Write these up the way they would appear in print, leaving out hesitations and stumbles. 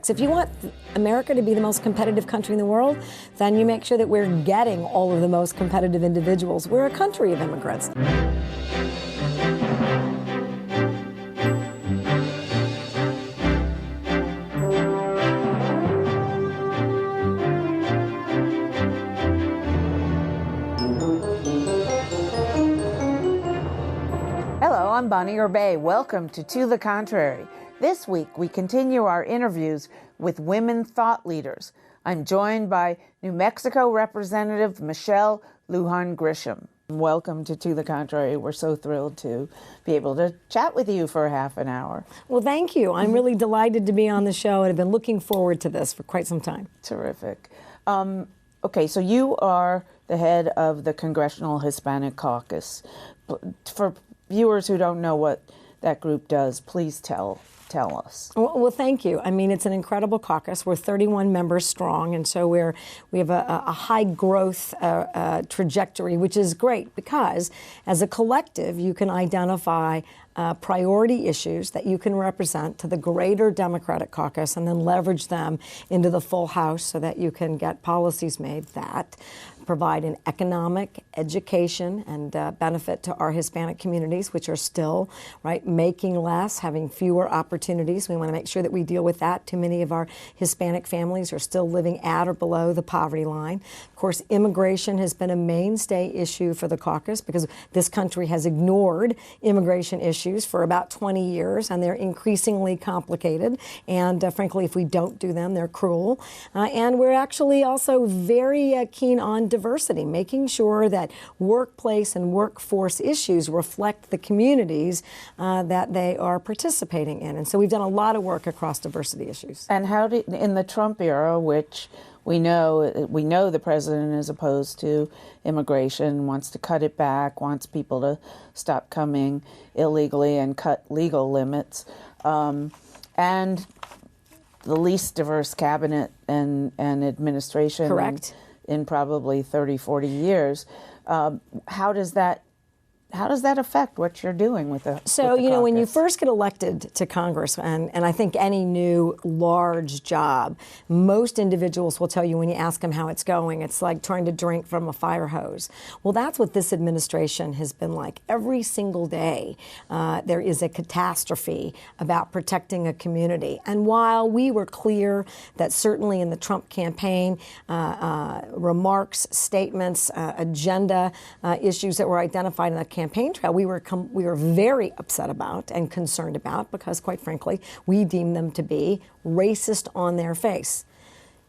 If you want America to be the most competitive country in the world, then you make sure that we're getting all of the most competitive individuals. We're a country of immigrants. Hello, I'm Bonnie Urbay. Welcome to the Contrary. This week, we continue our interviews with women thought leaders. I'm joined by New Mexico Representative Michelle Lujan Grisham. Welcome to the Contrary. We're so thrilled to be able to chat with you for half an hour. Well, thank you. I'm really delighted to be on the show, and I've been looking forward to this for quite some time. Terrific. Okay, so you are the head of the Congressional Hispanic Caucus. For viewers who don't know what that group does, please tell us. Well, thank you. I mean, it's an incredible caucus. We're 31 members strong, and so we have a high growth trajectory, which is great because as a collective, you can identify priority issues that you can represent to the greater Democratic caucus and then leverage them into the full House so that you can get policies made that provide an economic, education, and benefit to our Hispanic communities, which are still, making less, having fewer opportunities. We want to make sure that we deal with that. Too many of our Hispanic families are still living at or below the poverty line. Of course, immigration has been a mainstay issue for the caucus because this country has ignored immigration issues for about 20 years, and they're increasingly complicated. And frankly, if we don't do them, they're cruel. And we're actually also very keen on diversity, making sure that workplace and workforce issues reflect the communities that they are participating in. And so we've done a lot of work across diversity issues. And how in the Trump era, which we know the president is opposed to immigration, wants to cut it back, wants people to stop coming illegally and cut legal limits, and the least diverse cabinet and administration. Correct. In probably 30, 40 years. How does that affect what you're doing with the So, with the caucus? when you first get elected to Congress, and I think any new large job, most individuals will tell you when you ask them how it's going, it's like trying to drink from a fire hose. Well, that's what this administration has been like. Every single day, there is a catastrophe about protecting a community. And while we were clear that certainly in the Trump campaign, remarks, statements, agenda issues that were identified in the campaign trail, we were very upset about and concerned about because, quite frankly, we deem them to be racist on their face.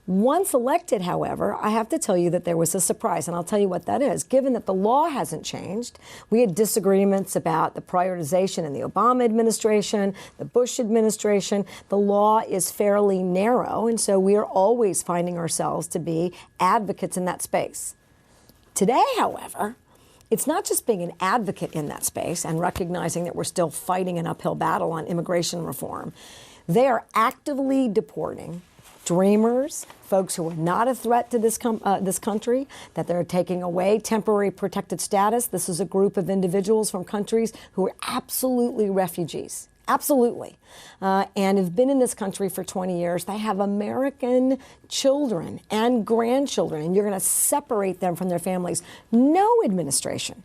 Once elected, however, I have to tell you that there was a surprise, and I'll tell you what that is. Given that the law hasn't changed, we had disagreements about the prioritization in the Obama administration, the Bush administration. The law is fairly narrow, and so we are always finding ourselves to be advocates in that space. Today, however, it's not just being an advocate in that space and recognizing that we're still fighting an uphill battle on immigration reform. They are actively deporting dreamers, folks who are not a threat to this country, that they're taking away temporary protected status. This is a group of individuals from countries who are absolutely refugees. Absolutely. And have been in this country for 20 years. They have American children and grandchildren, and you're going to separate them from their families. No administration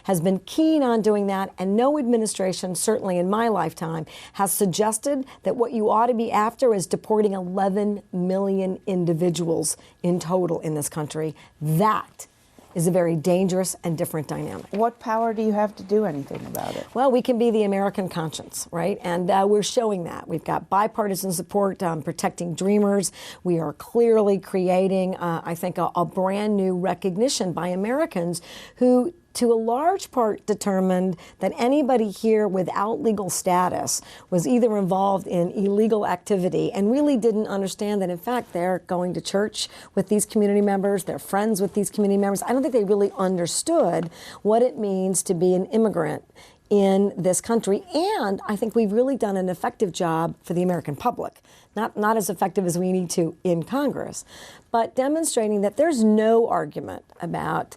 has been keen on doing that, and no administration, certainly in my lifetime, has suggested that what you ought to be after is deporting 11 million individuals in total in this country. That is a very dangerous and different dynamic. What power do you have to do anything about it? Well, we can be the American conscience, right? And we're showing that. We've got bipartisan support protecting dreamers. We are clearly creating, I think, a brand new recognition by Americans who, to a large part, determined that anybody here without legal status was either involved in illegal activity and really didn't understand that, in fact, they're going to church with these community members, they're friends with these community members. I don't think they really understood what it means to be an immigrant in this country. And I think we've really done an effective job for the American public. Not as effective as we need to in Congress, but demonstrating that there's no argument about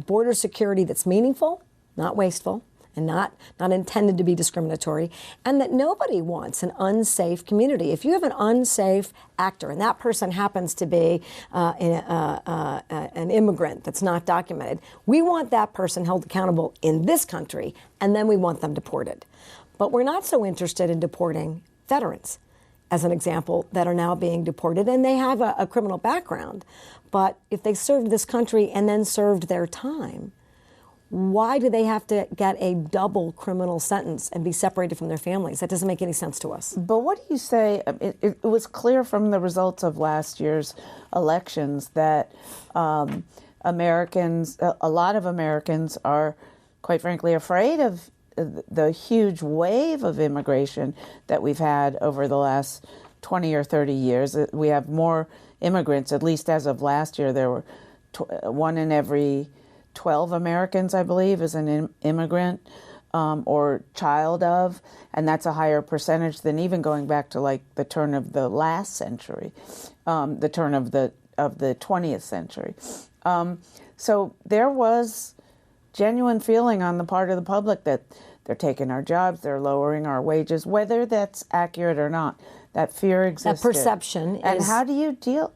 border security that's meaningful, not wasteful, and not intended to be discriminatory, and that nobody wants an unsafe community. If you have an unsafe actor, and that person happens to be an immigrant that's not documented, we want that person held accountable in this country, and then we want them deported. But we're not so interested in deporting veterans, as an example, that are now being deported, and they have a criminal background. But if they served this country and then served their time, why do they have to get a double criminal sentence and be separated from their families? That doesn't make any sense to us. But what do you say? It was clear from the results of last year's elections that Americans, a lot of Americans are, quite frankly, afraid of the huge wave of immigration that we've had over the last 20 or 30 years. We have more immigrants, at least as of last year. There were 1 in every 12 Americans, I believe, is an immigrant or child of, and that's a higher percentage than even going back to like the turn of the last century, the turn of the 20th century. So there was genuine feeling on the part of the public that they're taking our jobs, they're lowering our wages, whether that's accurate or not. That fear exists. That perception is... And how do you deal...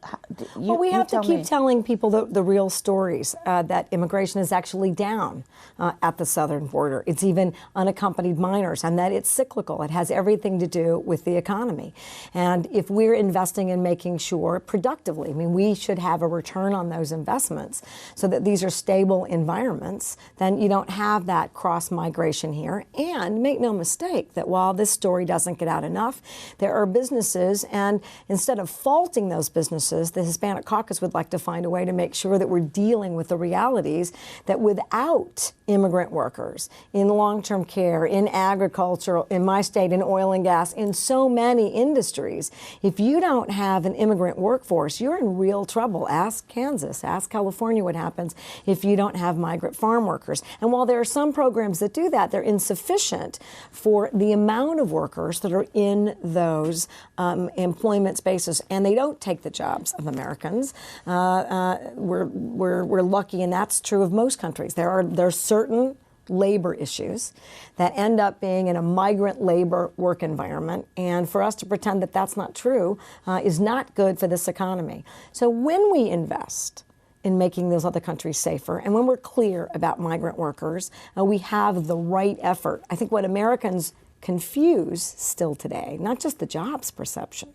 Well, we have to keep telling people the real stories, that immigration is actually down at the southern border. It's even unaccompanied minors, and that it's cyclical. It has everything to do with the economy. And if we're investing in making sure productively, I mean, we should have a return on those investments so that these are stable environments, then you don't have that cross-migration here. And make no mistake that while this story doesn't get out enough, there are businesses, and instead of faulting those businesses, the Hispanic Caucus would like to find a way to make sure that we're dealing with the realities that without immigrant workers in long-term care, in agriculture, in my state, in oil and gas, in so many industries, if you don't have an immigrant workforce, you're in real trouble. Ask Kansas, ask California what happens if you don't have migrant farm workers. And while there are some programs that do that, they're insufficient for the amount of workers that are in those employment spaces, and they don't take the jobs of Americans. We're lucky, and that's true of most countries. There are certain labor issues that end up being in a migrant labor work environment, and for us to pretend that that's not true is not good for this economy. So when we invest in making those other countries safer, and when we're clear about migrant workers, we have the right effort. I think what Americans confuse still today, not just the jobs perception,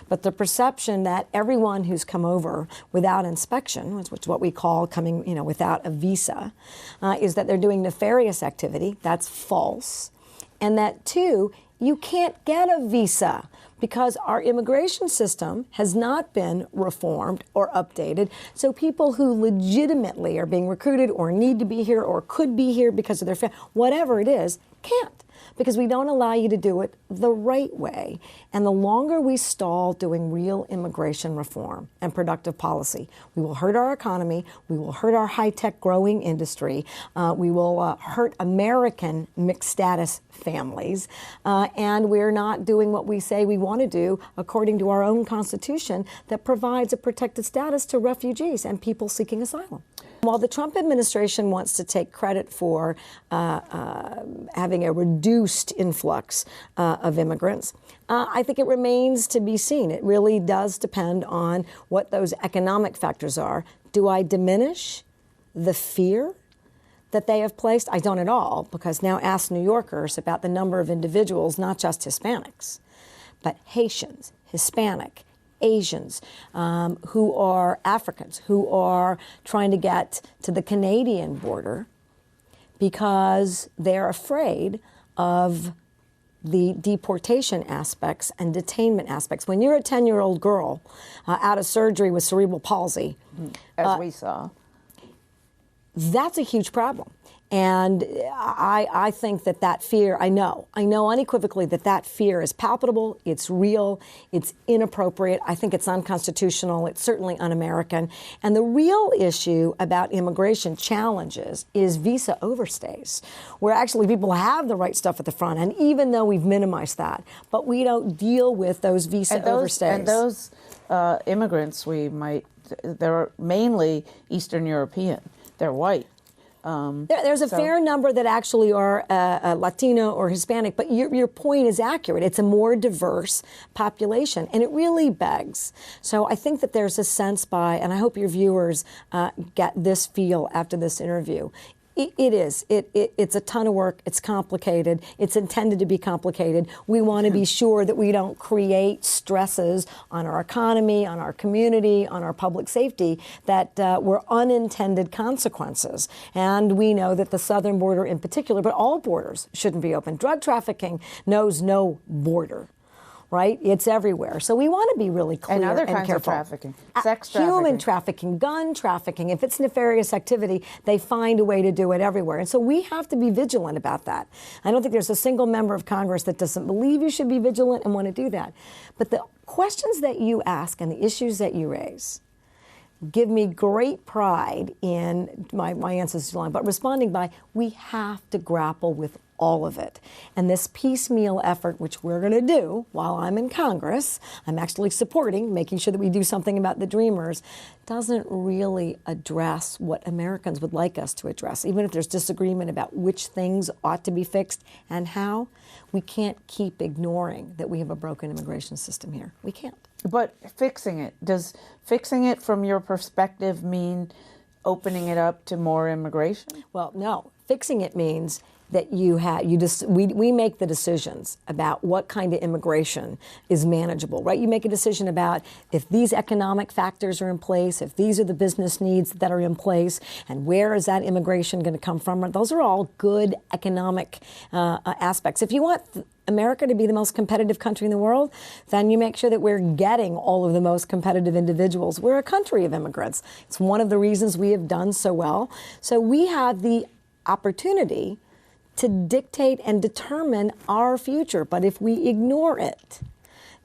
but the perception that everyone who's come over without inspection, which is what we call coming, without a visa, is that they're doing nefarious activity. That's false. And that, too, you can't get a visa because our immigration system has not been reformed or updated. So people who legitimately are being recruited or need to be here or could be here because of their family, whatever it is, can't, because we don't allow you to do it the right way. And the longer we stall doing real immigration reform and productive policy, we will hurt our economy, we will hurt our high-tech growing industry, we will hurt American mixed status families, and we're not doing what we say we want to do according to our own Constitution that provides a protected status to refugees and people seeking asylum. While the Trump administration wants to take credit for having a reduced influx of immigrants, I think it remains to be seen. It really does depend on what those economic factors are. Do I diminish the fear that they have placed? I don't at all, because now ask New Yorkers about the number of individuals, not just Hispanics, but Haitians, Hispanic, Asians, who are Africans, who are trying to get to the Canadian border because they're afraid of the deportation aspects and detainment aspects. When you're a 10-year-old girl out of surgery with cerebral palsy, as we saw, that's a huge problem. And I think that fear, I know unequivocally that fear is palpable, it's real, it's inappropriate. I think it's unconstitutional, it's certainly un-American. And the real issue about immigration challenges is visa overstays, where actually people have the right stuff at the front end, even though we've minimized that. But we don't deal with those visa overstays. And those immigrants, they're mainly Eastern European. They're white. There's a fair number that actually are Latino or Hispanic, but your point is accurate. It's a more diverse population, and it really begs. So I think that there's a sense by, and I hope your viewers get this feel after this interview. It is. It's a ton of work. It's complicated. It's intended to be complicated. We want to be sure that we don't create stresses on our economy, on our community, on our public safety that were unintended consequences. And we know that the southern border in particular, but all borders shouldn't be open. Drug trafficking knows no border. Right? It's everywhere. So we want to be really clear and and other kinds careful. of trafficking, sex trafficking. Human trafficking, gun trafficking. If it's nefarious activity, they find a way to do it everywhere. And so we have to be vigilant about that. I don't think there's a single member of Congress that doesn't believe you should be vigilant and want to do that. But the questions that you ask and the issues that you raise give me great pride in my answers to line, but responding by, we have to grapple with all of it. And this piecemeal effort, which we're going to do while I'm in Congress, I'm actually supporting, making sure that we do something about the Dreamers, doesn't really address what Americans would like us to address. Even if there's disagreement about which things ought to be fixed and how, we can't keep ignoring that we have a broken immigration system here. We can't. But fixing it, does fixing it from your perspective mean opening it up to more immigration? Well, no. Fixing it means that we make the decisions about what kind of immigration is manageable, right? You make a decision about if these economic factors are in place, if these are the business needs that are in place, and where is that immigration going to come from? Those are all good economic aspects. If you want America to be the most competitive country in the world, then you make sure that we're getting all of the most competitive individuals. We're a country of immigrants. It's one of the reasons we have done so well. So we have the opportunity to dictate and determine our future. But if we ignore it,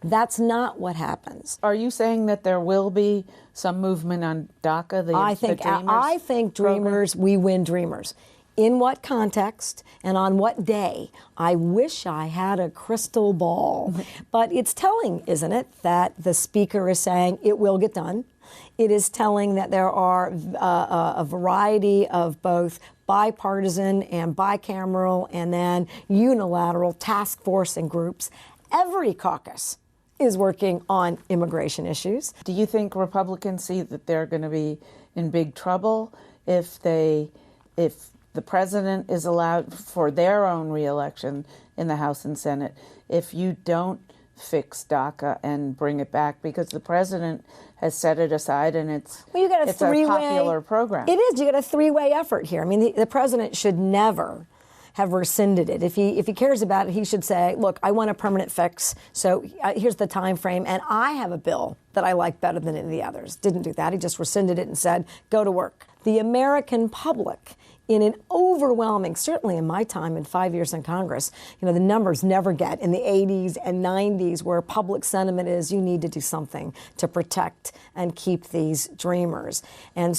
that's not what happens. Are you saying that there will be some movement on DACA, I think Dreamers, we win Dreamers. In what context and on what day? I wish I had a crystal ball. But it's telling, isn't it, that the Speaker is saying it will get done. It is telling that there are a variety of both bipartisan and bicameral and then unilateral task force and groups. Every caucus is working on immigration issues. Do you think Republicans see that they're going to be in big trouble if the president is allowed for their own reelection in the House and Senate if you don't fix DACA and bring it back, because the president has set it aside and it's a popular program. It is. You got a three-way effort here. I mean, the president should never have rescinded it. If he cares about it, he should say, look, I want a permanent fix, so here's the time frame, and I have a bill that I like better than any of the others. Didn't do that. He just rescinded it and said, go to work. The American public, in an overwhelming, certainly in my time in 5 years in Congress, the numbers never get in the 80s and 90s where public sentiment is you need to do something to protect and keep these Dreamers. And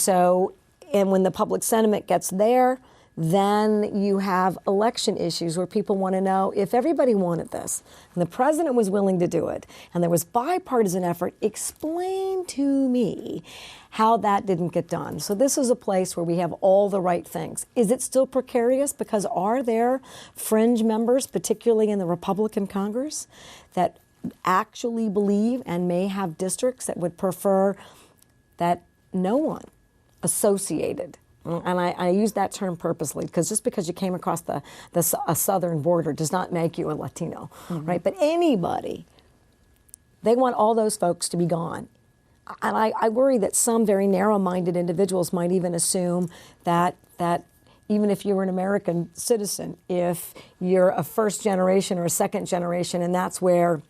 when the public sentiment gets there, then you have election issues where people want to know if everybody wanted this and the president was willing to do it and there was bipartisan effort, explain to me how that didn't get done. So this is a place where we have all the right things. Is it still precarious? Because are there fringe members, particularly in the Republican Congress, that actually believe and may have districts that would prefer that no one associated, and I use that term purposely because just because you came across a southern border does not make you a Latino, right? But anybody, they want all those folks to be gone. And I worry that some very narrow-minded individuals might even assume that even if you were an American citizen, if you're a first generation or a second generation, and that's where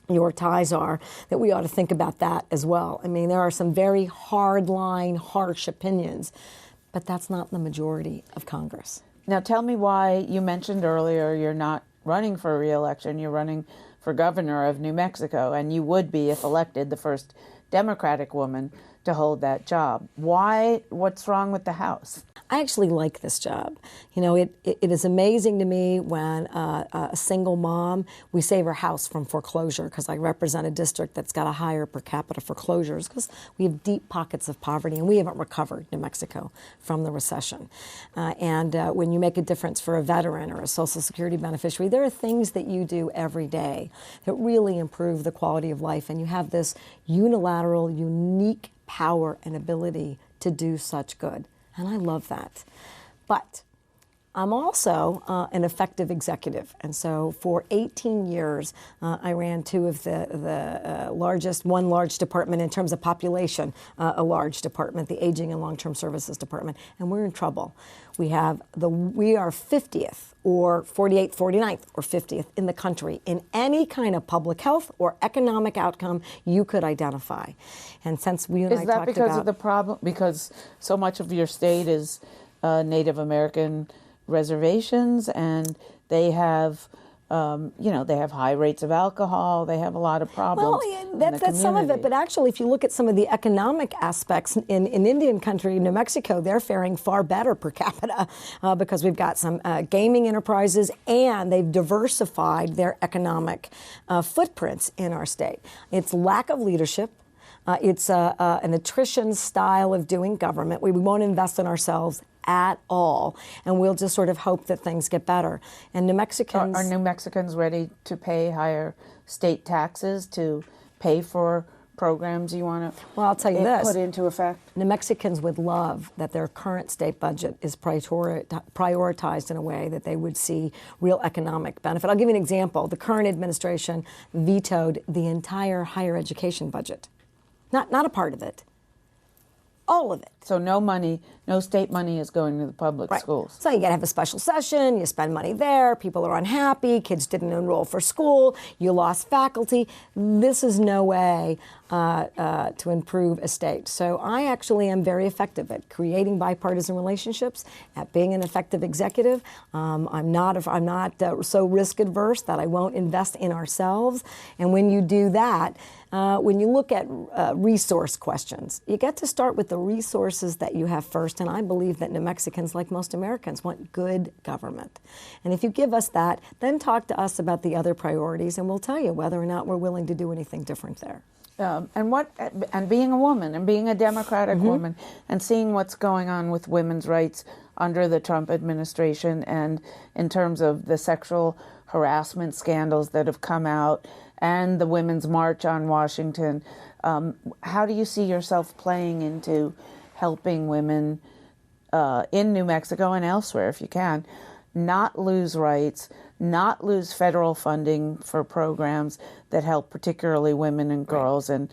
your ties are, that we ought to think about that as well. I mean, there are some very hard-line, harsh opinions, but that's not the majority of Congress. Now tell me why you mentioned earlier you're not running for re-election, you're running for governor of New Mexico, and you would be, if elected, the first Democratic woman to hold that job. Why? What's wrong with the House? I actually like this job. You know, it is amazing to me when a single mom, we save her house from foreclosure, because I represent a district that's got a higher per capita foreclosures because we have deep pockets of poverty and we haven't recovered, New Mexico, from the recession. And when you make a difference for a veteran or a Social Security beneficiary, there are things that you do every day that really improve the quality of life, and you have this unilateral, unique power and ability to do such good. And I love that. But I'm also an effective executive. And so for 18 years, I ran two of the largest, one large department in terms of population, a large department, the Aging and Long-Term Services Department. And we're in trouble. We are 50th or 48th, 49th or 50th in the country in any kind of public health or economic outcome you could identify. And since we and I talked about... Is that because of the problem? Because so much of your state is Native American reservations, and they have, they have high rates of alcohol. They have a lot of problems. Well, that's some of it. But actually, if you look at some of the economic aspects in Indian country, New Mexico, they're faring far better per capita because we've got some gaming enterprises, and they've diversified their economic footprints in our state. It's lack of leadership. It's an attrition style of doing government. We won't invest in ourselves at all, and we'll just sort of hope that things get better. And New Mexicans... Are New Mexicans ready to pay higher state taxes to pay for programs you want to Well, I'll tell you this. Put into effect? New Mexicans would love that their current state budget is prioritized in a way that they would see real economic benefit. I'll give you an example. The current administration vetoed the entire higher education budget. Not a part of it. All of it. So no state money is going to the public schools. So you got to have a special session, you spend money there, people are unhappy, kids didn't enroll for school, you lost faculty. This is no way to improve a state. So I actually am very effective at creating bipartisan relationships, at being an effective executive. I'm not so risk adverse that I won't invest in ourselves. And when you do that, when you look at resource questions, you get to start with the resources that you have first, and I believe that New Mexicans, like most Americans, want good government. And if you give us that, then talk to us about the other priorities, and we'll tell you whether or not we're willing to do anything different there. And being a woman, and being a Democratic woman, and seeing what's going on with women's rights under the Trump administration, and in terms of the sexual harassment scandals that have come out, and the Women's March on Washington, how do you see yourself playing into helping women in New Mexico and elsewhere, if you can, not lose rights, not lose federal funding for programs that help particularly women and girls and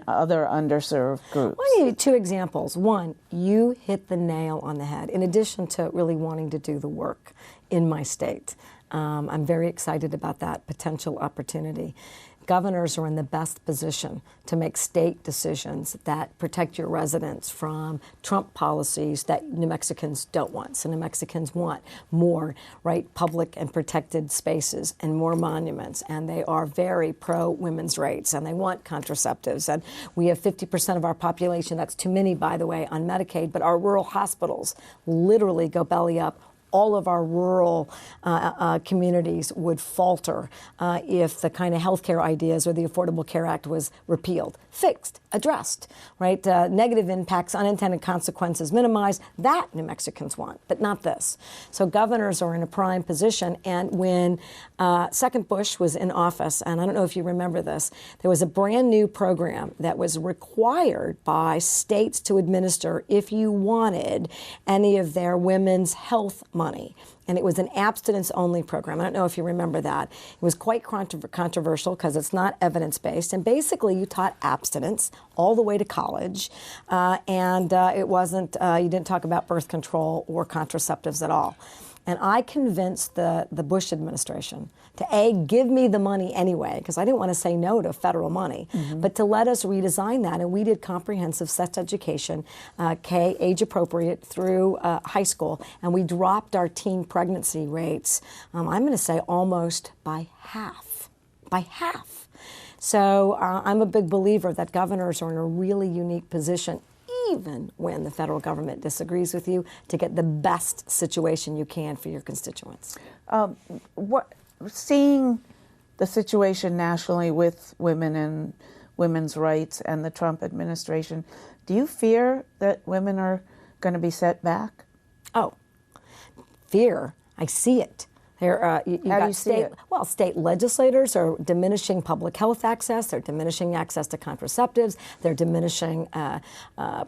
other underserved groups? I'll give you two examples. One, you hit the nail on the head. In addition to really wanting to do the work in my state, I'm very excited about that potential opportunity. Governors are in the best position to make state decisions that protect your residents from Trump policies that New Mexicans don't want. So New Mexicans want more, public and protected spaces and more monuments, and they are very pro-women's rights, and they want contraceptives. And we have 50% of our population, that's too many, by the way, on Medicaid, but our rural hospitals literally go belly up. All of our rural communities would falter if the kind of health care ideas or the Affordable Care Act was repealed, fixed, addressed, negative impacts, unintended consequences minimized. That New Mexicans want, but not this. So governors are in a prime position. And when Second Bush was in office, and I don't know if you remember this, there was a brand new program that was required by states to administer if you wanted any of their women's health money. And it was an abstinence-only program. I don't know if you remember that. It was quite controversial because it's not evidence-based. And basically, you taught abstinence all the way to college. And it wasn't, you didn't talk about birth control or contraceptives at all. And I convinced the Bush administration to, give me the money anyway, because I didn't want to say no to federal money, but to let us redesign that. And we did comprehensive sex education, age appropriate through high school, and we dropped our teen pregnancy rates, I'm going to say almost by half. So I'm a big believer that governors are in a really unique position, even when the federal government disagrees with you, to get the best situation you can for your constituents. Seeing the situation nationally with women and women's rights and the Trump administration, do you fear that women are going to be set back? Oh, fear. I see it. How do you see it? Well, state legislators are diminishing public health access. They're diminishing access to contraceptives. They're diminishing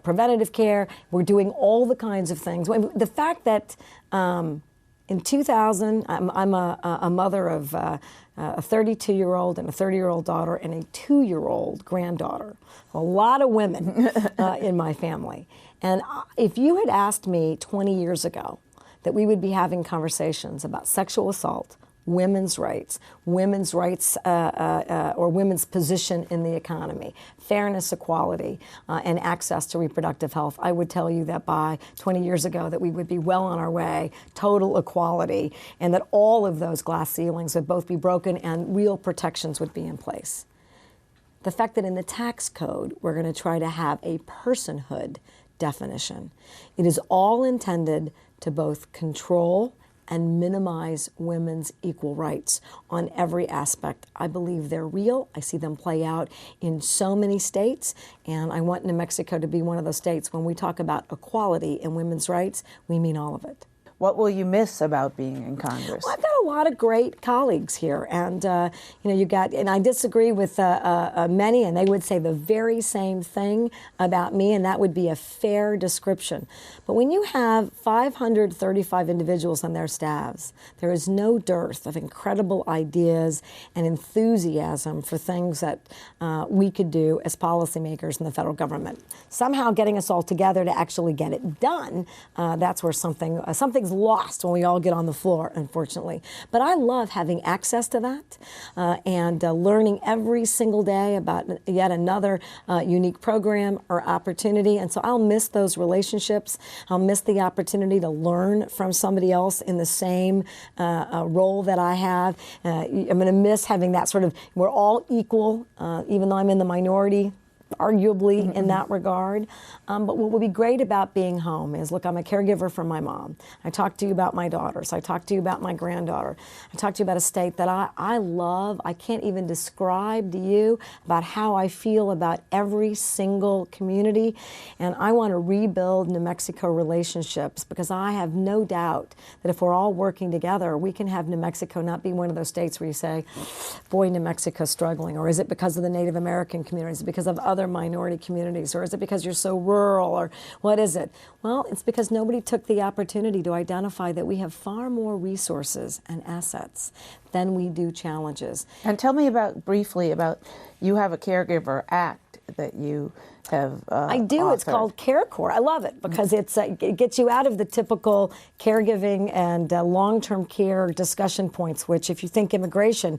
preventative care. We're doing all the kinds of things. The fact that in 2000, I'm a mother of a 32-year-old and a 30-year-old daughter and a 2-year-old granddaughter. A lot of women in my family. And if you had asked me 20 years ago that we would be having conversations about sexual assault, women's rights or women's position in the economy, fairness, equality, and access to reproductive health, I would tell you that by 20 years ago that we would be well on our way, total equality, and that all of those glass ceilings would both be broken and real protections would be in place. The fact that in the tax code we're going to try to have a personhood definition, it is all intended to both control and minimize women's equal rights on every aspect. I believe they're real. I see them play out in so many states, and I want New Mexico to be one of those states. When we talk about equality and women's rights, we mean all of it. What will you miss about being in Congress? Well, I've got a lot of great colleagues here, and and I disagree with many, and they would say the very same thing about me, and that would be a fair description. But when you have 535 individuals on their staffs, there is no dearth of incredible ideas and enthusiasm for things that we could do as policymakers in the federal government. Somehow getting us all together to actually get it done, that's where something's lost when we all get on the floor, unfortunately. But I love having access to that and learning every single day about yet another unique program or opportunity. And so I'll miss those relationships. I'll miss the opportunity to learn from somebody else in the same role that I have. I'm going to miss having that sort of, we're all equal, even though I'm in the minority, arguably in that regard. But what will be great about being home is, look, I'm a caregiver for my mom. I talk to you about my daughters. I talk to you about my granddaughter. I talk to you about a state that I love. I can't even describe to you about how I feel about every single community. And I want to rebuild New Mexico relationships, because I have no doubt that if we're all working together, we can have New Mexico not be one of those states where you say, boy, New Mexico's struggling. Or is it because of the Native American communities? Is it because of other minority communities? Or is it because you're so rural? Or what is it? Well, it's because nobody took the opportunity to identify that we have far more resources and assets than we do challenges. And tell me briefly about, you have a Caregiver Act that you have I do. authored. It's called CareCore. I love it because it gets you out of the typical caregiving and long-term care discussion points, which, if you think immigration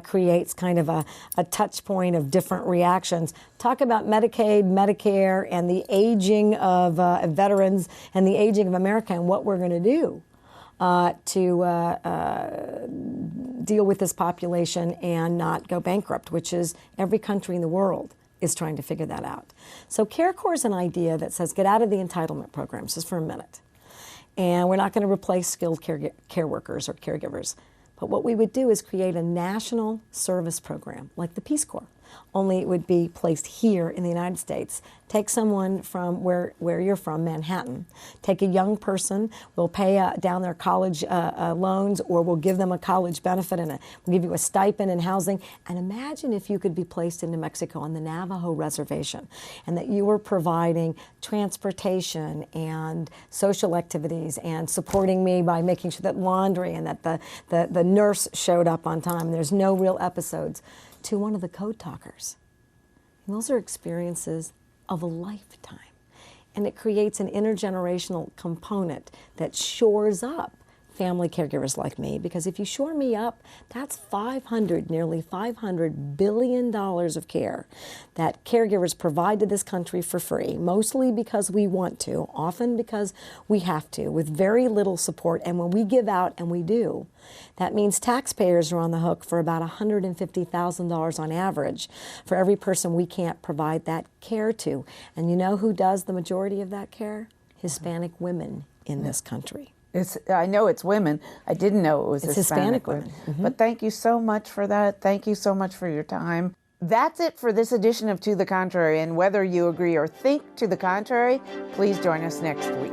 creates kind of a touch point of different reactions. Talk about Medicaid, Medicare, and the aging of veterans and the aging of America, and what we're going to do to deal with this population and not go bankrupt, which is every country in the world is trying to figure that out. So CareCore is an idea that says get out of the entitlement programs just for a minute. And we're not going to replace skilled care workers or caregivers. But what we would do is create a national service program like the Peace Corps, only it would be placed here in the United States. Take someone from where you're from, Manhattan. Take a young person, we'll pay down their college loans, or we'll give them a college benefit, and we'll give you a stipend and housing. And imagine if you could be placed in New Mexico on the Navajo reservation, and that you were providing transportation and social activities and supporting me by making sure that laundry and that the nurse showed up on time. There's no real episodes. To one of the code talkers. And those are experiences of a lifetime. And it creates an intergenerational component that shores up family caregivers like me, because if you shore me up, that's nearly $500 billion of care that caregivers provide to this country for free, mostly because we want to, often because we have to, with very little support. And when we give out, and we do, that means taxpayers are on the hook for about $150,000 on average for every person we can't provide that care to. And you know who does the majority of that care? Hispanic women in this country. I know it's women. I didn't know it was Hispanic women. Mm-hmm. But thank you so much for that. Thank you so much for your time. That's it for this edition of To the Contrary. And whether you agree or think to the contrary, please join us next week.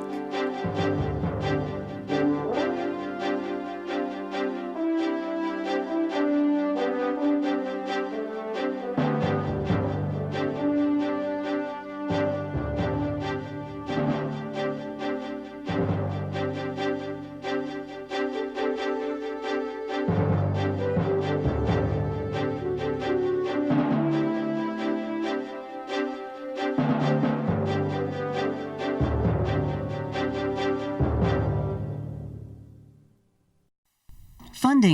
Funding